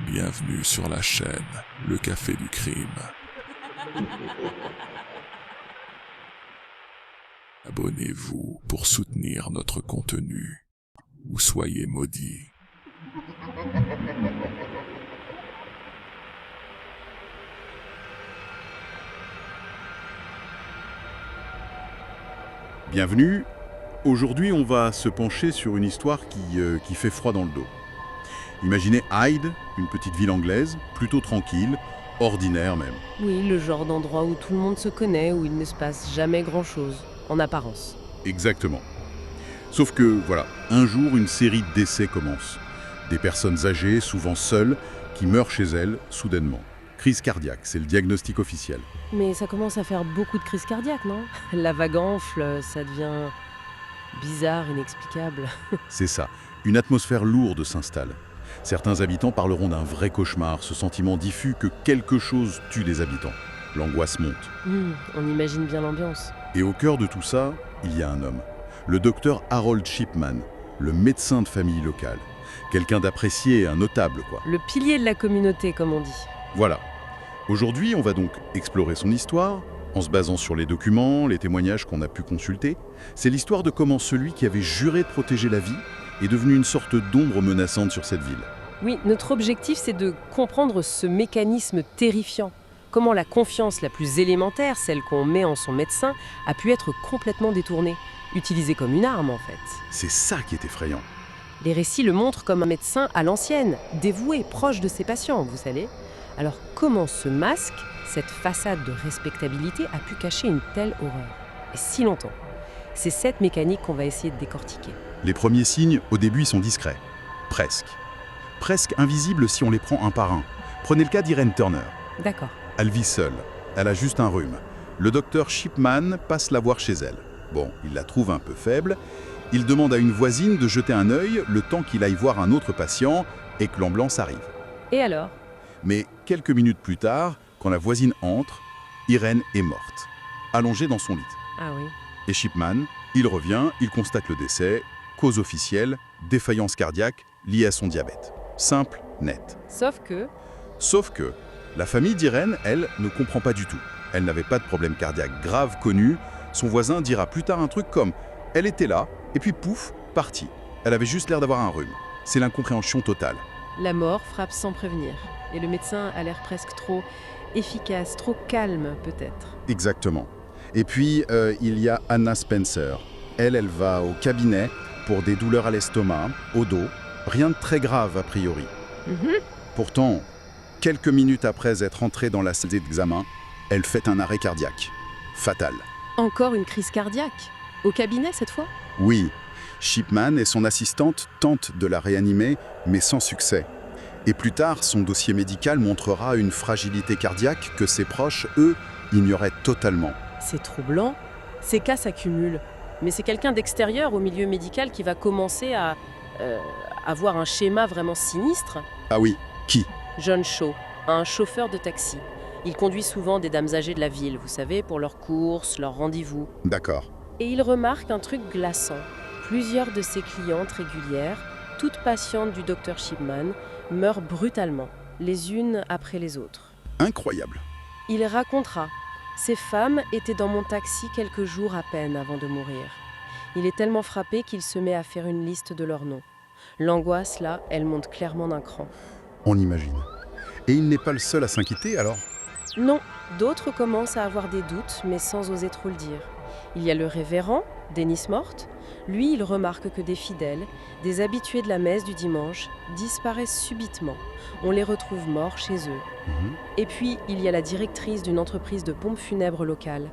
Bienvenue sur la chaîne, le café du crime. Abonnez-vous pour soutenir notre contenu, ou soyez maudits. Bienvenue. Aujourd'hui, on va se pencher sur une histoire qui fait froid dans le dos. Imaginez Hyde, une petite ville anglaise, plutôt tranquille, ordinaire même. Oui, le genre d'endroit où tout le monde se connaît, où il ne se passe jamais grand-chose, en apparence. Exactement. Sauf que, voilà, un jour, une série de décès commence. Des personnes âgées, souvent seules, qui meurent chez elles, soudainement. Crise cardiaque, c'est le diagnostic officiel. Mais ça commence à faire beaucoup de crises cardiaques, non? La vague enfle, ça devient bizarre, inexplicable. C'est ça. Une atmosphère lourde s'installe. Certains habitants parleront d'un vrai cauchemar, ce sentiment diffus que quelque chose tue les habitants. L'angoisse monte. On imagine bien l'ambiance. Et au cœur de tout ça, il y a un homme. Le docteur Harold Shipman, le médecin de famille local. Quelqu'un d'apprécié et un notable, quoi. Le pilier de la communauté, comme on dit. Voilà. Aujourd'hui, on va donc explorer son histoire, en se basant sur les documents, les témoignages qu'on a pu consulter. C'est l'histoire de comment celui qui avait juré de protéger la vie est devenu une sorte d'ombre menaçante sur cette ville. Oui, notre objectif, c'est de comprendre ce mécanisme terrifiant. Comment la confiance la plus élémentaire, celle qu'on met en son médecin, a pu être complètement détournée, utilisée comme une arme en fait. C'est ça qui est effrayant. Les récits le montrent comme un médecin à l'ancienne, dévoué, proche de ses patients, vous savez. Alors comment ce masque, cette façade de respectabilité, a pu cacher une telle horreur? Et si longtemps? C'est cette mécanique qu'on va essayer de décortiquer. Les premiers signes, au début, ils sont discrets. Presque. Presque invisibles si on les prend un par un. Prenez le cas d'Irene Turner. D'accord. Elle vit seule. Elle a juste un rhume. Le docteur Shipman passe la voir chez elle. Bon, il la trouve un peu faible. Il demande à une voisine de jeter un œil le temps qu'il aille voir un autre patient et que l'ambulance arrive. Et alors? Mais quelques minutes plus tard, quand la voisine entre, Irene est morte, allongée dans son lit. Ah oui. Et Shipman, il revient, il constate le décès, cause officielle, défaillance cardiaque liée à son diabète. Simple, net. Sauf que, la famille d'Irene, elle, ne comprend pas du tout. Elle n'avait pas de problème cardiaque grave connu. Son voisin dira plus tard un truc comme « elle était là, et puis pouf, partie. Elle avait juste l'air d'avoir un rhume. » C'est l'incompréhension totale. la mort frappe sans prévenir. Et le médecin a l'air presque trop efficace, trop calme peut-être. Exactement. Et puis, il y a Anna Spencer. Elle va au cabinet pour des douleurs à l'estomac, au dos. Rien de très grave a priori. Pourtant, quelques minutes après être entrée dans la salle d'examen, elle fait un arrêt cardiaque. Fatal. Encore une crise cardiaque? Au cabinet cette fois? Oui, Shipman et son assistante tentent de la réanimer, mais sans succès. Et plus tard, son dossier médical montrera une fragilité cardiaque que ses proches, eux, ignoraient totalement. C'est troublant. Ces cas s'accumulent. Mais c'est quelqu'un d'extérieur au milieu médical qui va commencer à avoir un schéma vraiment sinistre. Ah oui, qui? John Shaw, un chauffeur de taxi. Il conduit souvent des dames âgées de la ville, vous savez, pour leurs courses, leurs rendez-vous. D'accord. Et il remarque un truc glaçant. Plusieurs de ses clientes régulières, toutes patientes du docteur Shipman, meurent brutalement, les unes après les autres. Incroyable. Il racontera: ces femmes étaient dans mon taxi quelques jours à peine avant de mourir. Il est tellement frappé qu'il se met à faire une liste de leurs noms. L'angoisse, là, elle monte clairement d'un cran. On imagine. Et il n'est pas le seul à s'inquiéter alors? Non, d'autres commencent à avoir des doutes, mais sans oser trop le dire. Il y a le révérend, Dennis Mort. Lui, il remarque que des fidèles, des habitués de la messe du dimanche, disparaissent subitement. On les retrouve morts chez eux. Et puis, il y a la directrice d'une entreprise de pompes funèbres locale.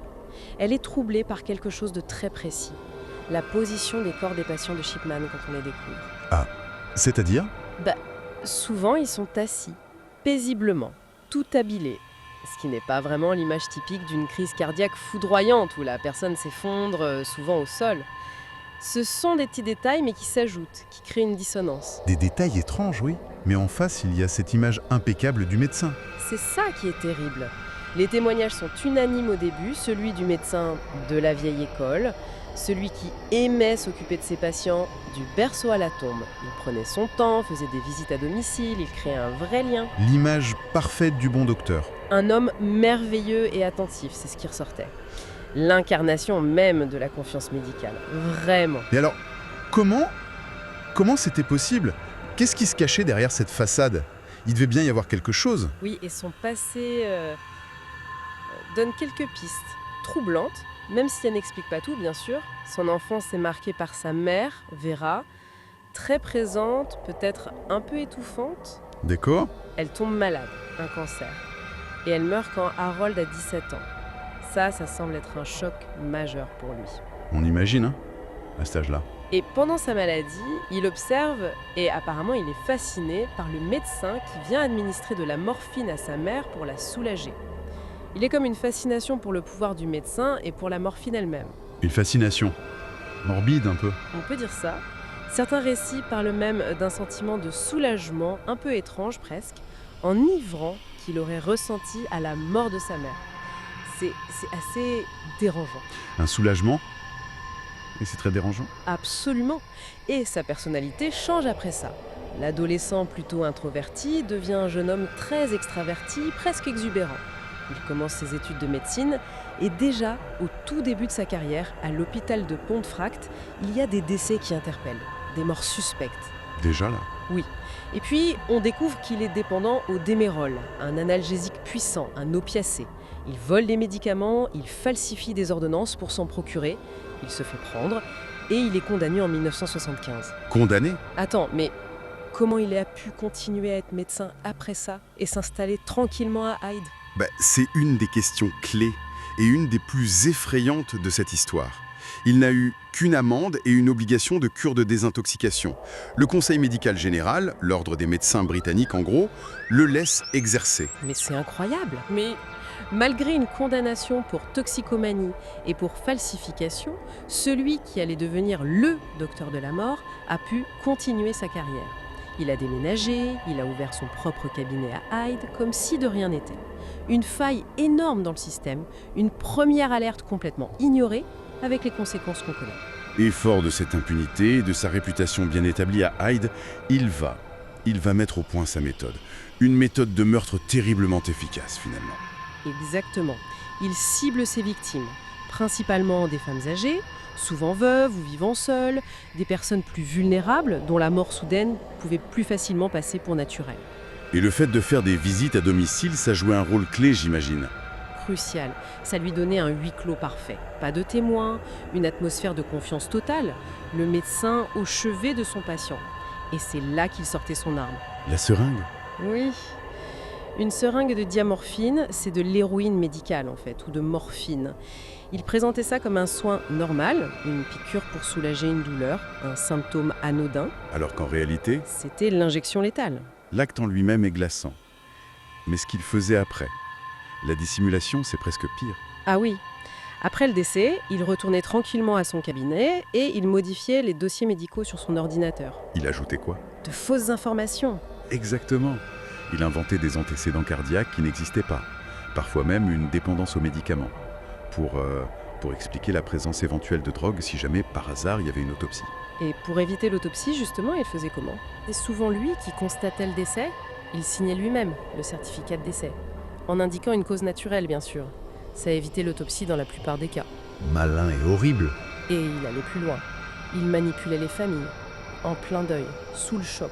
Elle est troublée par quelque chose de très précis. La position des corps des patients de Shipman quand on les découvre. Ah, c'est-à-dire? Souvent, ils sont assis, paisiblement, tout habilés. Ce qui n'est pas vraiment l'image typique d'une crise cardiaque foudroyante où la personne s'effondre, souvent au sol. Ce sont des petits détails, mais qui s'ajoutent, qui créent une dissonance. Des détails étranges, oui. Mais en face, il y a cette image impeccable du médecin. C'est ça qui est terrible. Les témoignages sont unanimes au début, celui du médecin de la vieille école, celui qui aimait s'occuper de ses patients du berceau à la tombe. Il prenait son temps, faisait des visites à domicile, il créait un vrai lien. L'image parfaite du bon docteur. Un homme merveilleux et attentif, c'est ce qui ressortait. L'incarnation même de la confiance médicale, vraiment. Et alors, comment c'était possible? Qu'est-ce qui se cachait derrière cette façade? Il devait bien y avoir quelque chose. Oui, et son passé donne quelques pistes troublantes, même si elle n'explique pas tout, bien sûr. Son enfance est marquée par sa mère, Vera, très présente, peut-être un peu étouffante. D'accord. Elle tombe malade, un cancer. Et elle meurt quand Harold a 17 ans. Ça semble être un choc majeur pour lui. On imagine, hein, à cet âge-là. Et pendant sa maladie, il observe et apparemment il est fasciné par le médecin qui vient administrer de la morphine à sa mère pour la soulager. Il est comme une fascination pour le pouvoir du médecin et pour la morphine elle-même. Une fascination. Morbide un peu. On peut dire ça. Certains récits parlent même d'un sentiment de soulagement, un peu étrange presque, enivrant qu'il aurait ressenti à la mort de sa mère. C'est assez dérangeant. Un soulagement. Et c'est très dérangeant. Absolument. Et sa personnalité change après ça. L'adolescent plutôt introverti devient un jeune homme très extraverti, presque exubérant. Il commence ses études de médecine et déjà, au tout début de sa carrière, à l'hôpital de Pontefract, il y a des décès qui interpellent, des morts suspectes. Déjà là. Oui. Et puis, on découvre qu'il est dépendant au Démérol, un analgésique puissant, un opiacé. Il vole des médicaments, il falsifie des ordonnances pour s'en procurer, il se fait prendre et il est condamné en 1975. Condamné? Attends, mais comment il a pu continuer à être médecin après ça et s'installer tranquillement à Hyde? C'est une des questions clés et une des plus effrayantes de cette histoire. Il n'a eu qu'une amende et une obligation de cure de désintoxication. Le Conseil médical général, l'ordre des médecins britanniques en gros, le laisse exercer. Mais c'est incroyable. Mais malgré une condamnation pour toxicomanie et pour falsification, celui qui allait devenir le docteur de la mort a pu continuer sa carrière. Il a déménagé, il a ouvert son propre cabinet à Hyde, comme si de rien n'était. Une faille énorme dans le système, une première alerte complètement ignorée, avec les conséquences qu'on connaît. Et fort de cette impunité et de sa réputation bien établie à Hyde, il va mettre au point sa méthode. Une méthode de meurtre terriblement efficace finalement. Exactement. Il cible ses victimes, principalement des femmes âgées, souvent veuves ou vivant seules, des personnes plus vulnérables dont la mort soudaine pouvait plus facilement passer pour naturelle. Et le fait de faire des visites à domicile, ça jouait un rôle clé, j'imagine. Crucial, ça lui donnait un huis clos parfait. Pas de témoins, une atmosphère de confiance totale, le médecin au chevet de son patient. Et c'est là qu'il sortait son arme. La seringue? Oui. Une seringue de diamorphine, c'est de l'héroïne médicale en fait, ou de morphine. Il présentait ça comme un soin normal, une piqûre pour soulager une douleur, un symptôme anodin. Alors qu'en réalité, c'était l'injection létale. L'acte en lui-même est glaçant. Mais ce qu'il faisait après, la dissimulation, c'est presque pire. Ah oui. Après le décès, il retournait tranquillement à son cabinet et il modifiait les dossiers médicaux sur son ordinateur. Il ajoutait quoi? De fausses informations. Exactement. Il inventait des antécédents cardiaques qui n'existaient pas. Parfois même une dépendance aux médicaments. Pour expliquer la présence éventuelle de drogue si jamais, par hasard, il y avait une autopsie. Et pour éviter l'autopsie, justement, il faisait comment? C'est souvent lui qui constatait le décès. Il signait lui-même le certificat de décès. En indiquant une cause naturelle, bien sûr. Ça évitait l'autopsie dans la plupart des cas. Malin et horrible. Et il allait plus loin. Il manipulait les familles, en plein deuil, sous le choc.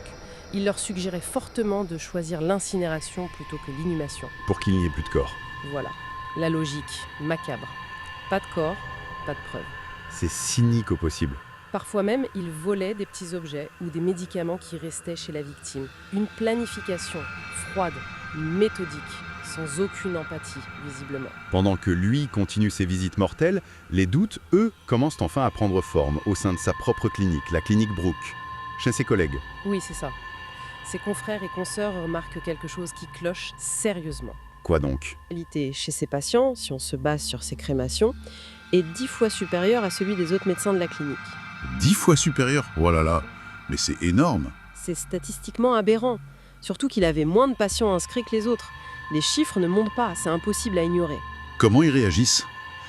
Il leur suggérait fortement de choisir l'incinération plutôt que l'inhumation. Pour qu'il n'y ait plus de corps. Voilà, la logique, macabre. Pas de corps, pas de preuves. C'est cynique au possible. Parfois même, il volait des petits objets ou des médicaments qui restaient chez la victime. Une planification froide, méthodique, sans aucune empathie, visiblement. Pendant que lui continue ses visites mortelles, les doutes, eux, commencent enfin à prendre forme au sein de sa propre clinique, la clinique Brooke, chez ses collègues. Oui, c'est ça. Ses confrères et consoeurs remarquent quelque chose qui cloche sérieusement. Quoi donc? La qualité chez ses patients, si on se base sur ses crémations, est 10 fois supérieure à celui des autres médecins de la clinique. 10 fois supérieur? Oh là là, mais c'est énorme! C'est statistiquement aberrant, surtout qu'il avait moins de patients inscrits que les autres. Les chiffres ne montent pas, c'est impossible à ignorer. Comment ils réagissent?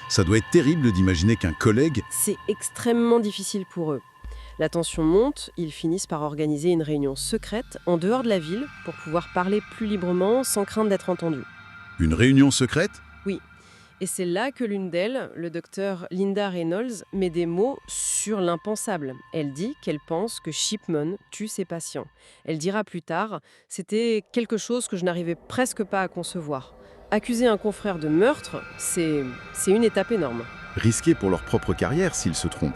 Ça doit être terrible d'imaginer qu'un collègue... C'est extrêmement difficile pour eux. La tension monte, ils finissent par organiser une réunion secrète en dehors de la ville pour pouvoir parler plus librement sans crainte d'être entendus. Une réunion secrète? Et c'est là que l'une d'elles, le docteur Linda Reynolds, met des mots sur l'impensable. Elle dit qu'elle pense que Shipman tue ses patients. Elle dira plus tard, c'était quelque chose que je n'arrivais presque pas à concevoir. Accuser un confrère de meurtre, c'est une étape énorme. Risqué pour leur propre carrière s'ils se trompent.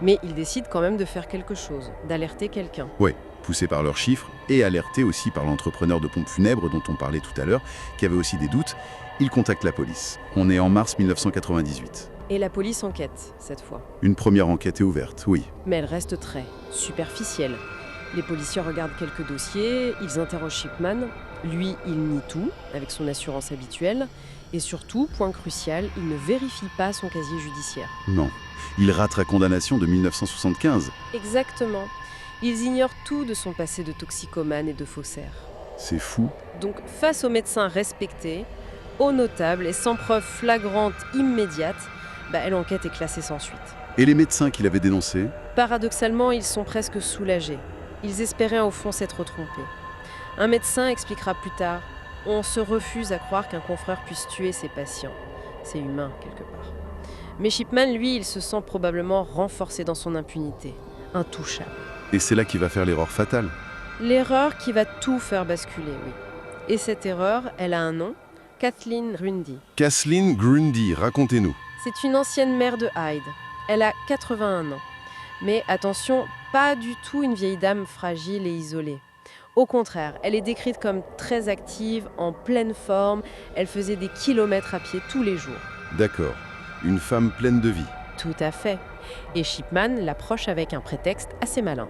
Mais ils décident quand même de faire quelque chose, d'alerter quelqu'un. Ouais, poussés par leurs chiffres et alertés aussi par l'entrepreneur de pompes funèbres dont on parlait tout à l'heure, qui avait aussi des doutes, ils contactent la police. On est en mars 1998. Et la police enquête, cette fois. Une première enquête est ouverte, oui. Mais elle reste très superficielle. Les policiers regardent quelques dossiers, ils interrogent Shipman. Lui, il nie tout, avec son assurance habituelle. Et surtout, point crucial, il ne vérifie pas son casier judiciaire. Non. Il rate la condamnation de 1975. Exactement. Ils ignorent tout de son passé de toxicomane et de faussaire. C'est fou. Donc, face aux médecins respectés, aux notables et sans preuve flagrante immédiate, l'enquête est classée sans suite. Et les médecins qui l'avaient dénoncé? Paradoxalement, ils sont presque soulagés. Ils espéraient au fond s'être trompés. Un médecin expliquera plus tard « On se refuse à croire qu'un confrère puisse tuer ses patients. C'est humain, quelque part. » Mais Shipman, lui, il se sent probablement renforcé dans son impunité, intouchable. Et c'est là qu'il va faire l'erreur fatale. L'erreur qui va tout faire basculer, oui. Et cette erreur, elle a un nom, Kathleen Grundy. Kathleen Grundy, racontez-nous. C'est une ancienne mère de Hyde. Elle a 81 ans. Mais attention, pas du tout une vieille dame fragile et isolée. Au contraire, elle est décrite comme très active, en pleine forme. Elle faisait des kilomètres à pied tous les jours. D'accord. Une femme pleine de vie. Tout à fait. Et Shipman l'approche avec un prétexte assez malin.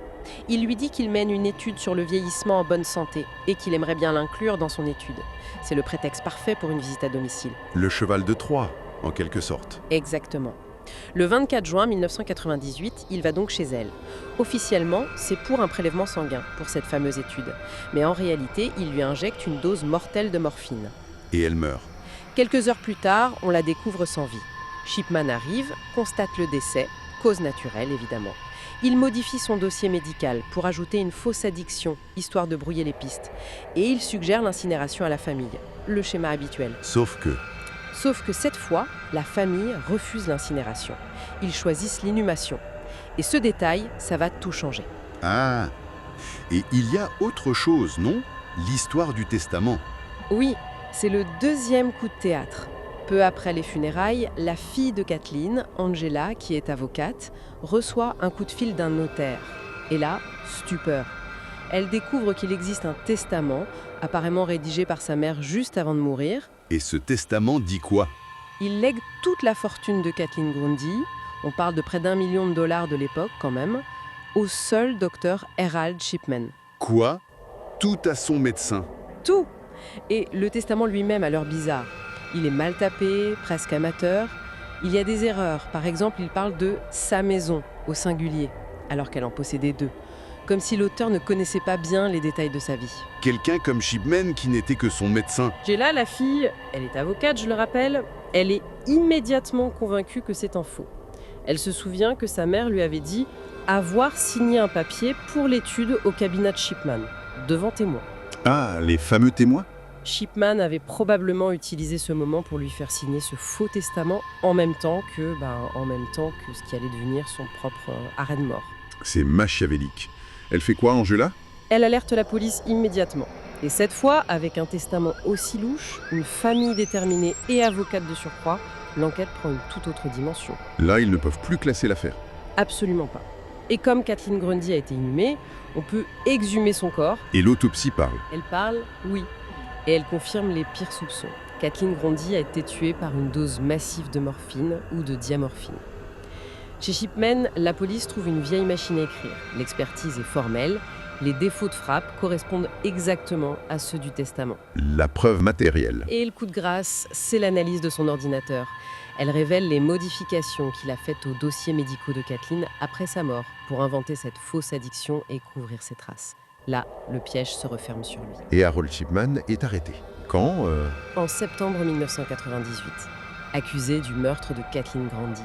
Il lui dit qu'il mène une étude sur le vieillissement en bonne santé et qu'il aimerait bien l'inclure dans son étude. C'est le prétexte parfait pour une visite à domicile. Le cheval de Troie, en quelque sorte. Exactement. Le 24 juin 1998, il va donc chez elle. Officiellement, c'est pour un prélèvement sanguin, pour cette fameuse étude. Mais en réalité, il lui injecte une dose mortelle de morphine. Et elle meurt. Quelques heures plus tard, on la découvre sans vie. Shipman arrive, constate le décès, cause naturelle évidemment. Il modifie son dossier médical pour ajouter une fausse addiction, histoire de brouiller les pistes. Et il suggère l'incinération à la famille, le schéma habituel. Sauf que cette fois, la famille refuse l'incinération. Ils choisissent l'inhumation. Et ce détail, ça va tout changer. Ah. Et il y a autre chose, non? L'histoire du testament. Oui, c'est le deuxième coup de théâtre. Peu après les funérailles, la fille de Kathleen, Angela, qui est avocate, reçoit un coup de fil d'un notaire. Et là, stupeur. Elle découvre qu'il existe un testament, apparemment rédigé par sa mère juste avant de mourir. Et ce testament dit quoi? Il lègue toute la fortune de Kathleen Grundy, on parle de près d'$1 million de l'époque quand même, au seul docteur Harold Shipman. Quoi? Tout à son médecin. Tout! Et le testament lui-même a l'air bizarre. Il est mal tapé, presque amateur. Il y a des erreurs. Par exemple, il parle de « sa maison » au singulier, alors qu'elle en possédait 2. Comme si l'auteur ne connaissait pas bien les détails de sa vie. Quelqu'un comme Shipman qui n'était que son médecin. Angela, la fille, elle est avocate, je le rappelle. Elle est immédiatement convaincue que c'est un faux. Elle se souvient que sa mère lui avait dit avoir signé un papier pour l'étude au cabinet de Shipman, devant témoins. Ah, les fameux témoins? Shipman avait probablement utilisé ce moment pour lui faire signer ce faux testament en même temps que ce qui allait devenir son propre arrêt de mort. C'est machiavélique. Elle fait quoi, Angela? Elle alerte la police immédiatement. Et cette fois, avec un testament aussi louche, une famille déterminée et avocate de surcroît, l'enquête prend une toute autre dimension. Là, ils ne peuvent plus classer l'affaire. Absolument pas. Et comme Kathleen Grundy a été inhumée, on peut exhumer son corps. Et l'autopsie parle. Elle parle, oui. Et elle confirme les pires soupçons. Kathleen Grundy a été tuée par une dose massive de morphine ou de diamorphine. Chez Shipman, la police trouve une vieille machine à écrire. L'expertise est formelle. Les défauts de frappe correspondent exactement à ceux du testament. La preuve matérielle. Et le coup de grâce, c'est l'analyse de son ordinateur. Elle révèle les modifications qu'il a faites aux dossiers médicaux de Kathleen après sa mort pour inventer cette fausse addiction et couvrir ses traces. Là, le piège se referme sur lui. Et Harold Shipman est arrêté. Quand En septembre 1998. accusé du meurtre de Kathleen Grandy.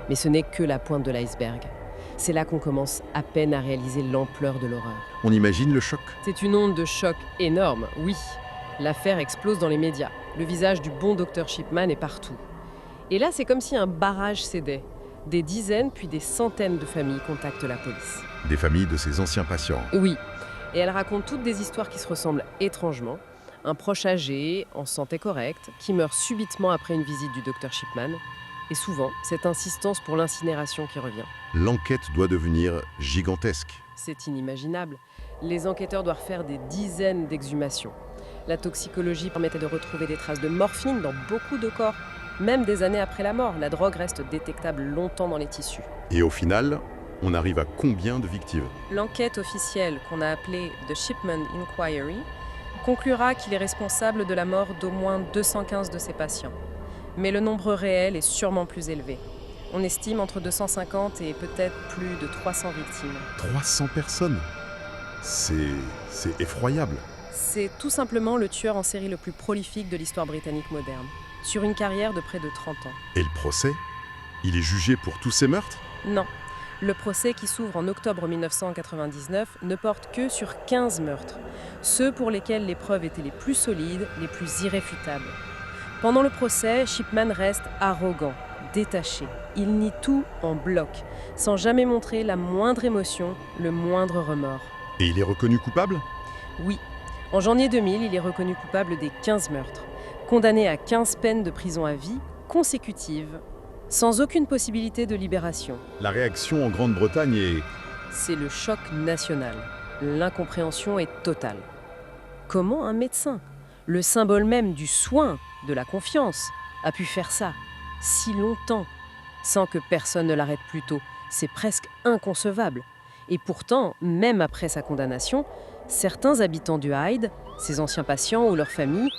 Mais ce n'est que la pointe de l'iceberg. C'est là qu'on commence à peine à réaliser l'ampleur de l'horreur. On imagine le choc. C'est une onde de choc énorme, oui. L'affaire explose dans les médias. Le visage du bon docteur Shipman est partout. Et là, c'est comme si un barrage cédait. Des dizaines puis des centaines de familles contactent la police. Des familles de ses anciens patients. Oui, et elles racontent toutes des histoires qui se ressemblent étrangement. Un proche âgé, en santé correcte, qui meurt subitement après une visite du docteur Shipman. Et souvent, cette insistance pour l'incinération qui revient. L'enquête doit devenir gigantesque. C'est inimaginable. Les enquêteurs doivent faire des dizaines d'exhumations. La toxicologie permettait de retrouver des traces de morphine dans beaucoup de corps. Même des années après la mort, la drogue reste détectable longtemps dans les tissus. Et au final, on arrive à combien de victimes? L'enquête officielle, qu'on a appelée The Shipman Inquiry, conclura qu'il est responsable de la mort d'au moins 215 de ses patients. Mais le nombre réel est sûrement plus élevé. On estime entre 250 et peut-être plus de 300 victimes. 300 personnes? C'est effroyable. C'est tout simplement le tueur en série le plus prolifique de l'histoire britannique moderne, sur une carrière de près de 30 ans. Et le procès? Il est jugé pour tous ces meurtres? Non. Le procès qui s'ouvre en octobre 1999 ne porte que sur 15 meurtres, ceux pour lesquels les preuves étaient les plus solides, les plus irréfutables. Pendant le procès, Shipman reste arrogant, détaché. Il nie tout en bloc, sans jamais montrer la moindre émotion, le moindre remords. Et il est reconnu coupable? Oui. En janvier 2000, il est reconnu coupable des 15 meurtres, condamné à 15 peines de prison à vie consécutives, sans aucune possibilité de libération. La réaction en Grande-Bretagne est... C'est le choc national. L'incompréhension est totale. Comment un médecin, le symbole même du soin, de la confiance, a pu faire ça si longtemps, sans que personne ne l'arrête plus tôt? C'est presque inconcevable. Et pourtant, même après sa condamnation, certains habitants du Hyde, ses anciens patients ou leurs familles,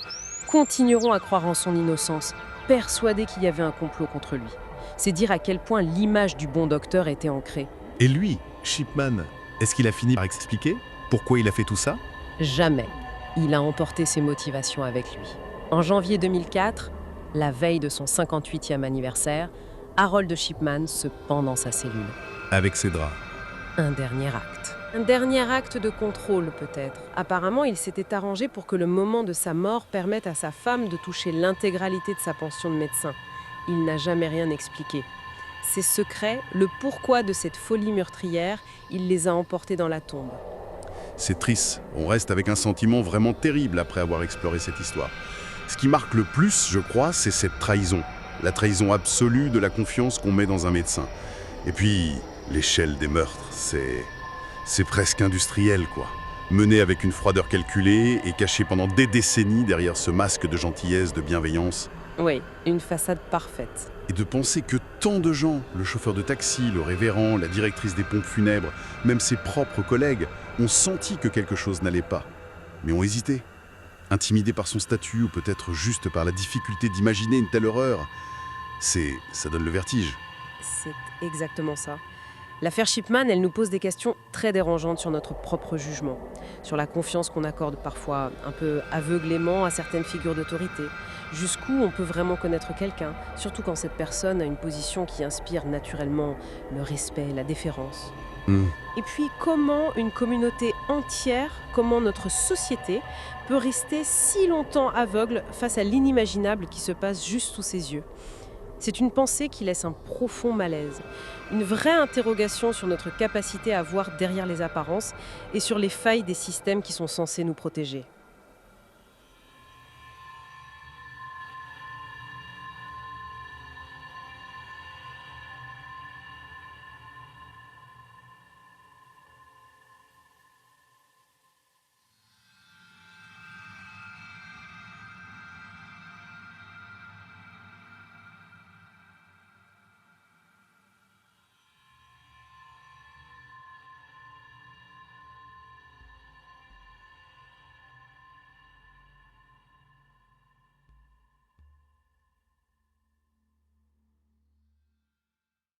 continueront à croire en son innocence, persuadés qu'il y avait un complot contre lui. C'est dire à quel point l'image du bon docteur était ancrée. Et lui, Shipman, est-ce qu'il a fini par expliquer pourquoi il a fait tout ça? Jamais. Il a emporté ses motivations avec lui. En janvier 2004, la veille de son 58e anniversaire, Harold Shipman se pend dans sa cellule. Avec ses draps. Un dernier acte. Un dernier acte de contrôle, peut-être. Apparemment, il s'était arrangé pour que le moment de sa mort permette à sa femme de toucher l'intégralité de sa pension de médecin. Il n'a jamais rien expliqué. Ses secrets, le pourquoi de cette folie meurtrière, il les a emportés dans la tombe. C'est triste. On reste avec un sentiment vraiment terrible après avoir exploré cette histoire. Ce qui marque le plus, je crois, c'est cette trahison. La trahison absolue de la confiance qu'on met dans un médecin. Et puis, l'échelle des meurtres, c'est presque industriel, quoi. Mené avec une froideur calculée et caché pendant des décennies derrière ce masque de gentillesse, de bienveillance. Oui, une façade parfaite. Et de penser que tant de gens, le chauffeur de taxi, le révérend, la directrice des pompes funèbres, même ses propres collègues, ont senti que quelque chose n'allait pas, mais ont hésité. Intimidés par son statut ou peut-être juste par la difficulté d'imaginer une telle horreur, ça donne le vertige. C'est exactement ça. L'affaire Shipman, elle nous pose des questions très dérangeantes sur notre propre jugement, sur la confiance qu'on accorde parfois un peu aveuglément à certaines figures d'autorité, jusqu'où on peut vraiment connaître quelqu'un, surtout quand cette personne a une position qui inspire naturellement le respect, la déférence. Et puis comment une communauté entière, comment notre société peut rester si longtemps aveugle face à l'inimaginable qui se passe juste sous ses yeux. C'est une pensée qui laisse un profond malaise, une vraie interrogation sur notre capacité à voir derrière les apparences et sur les failles des systèmes qui sont censés nous protéger.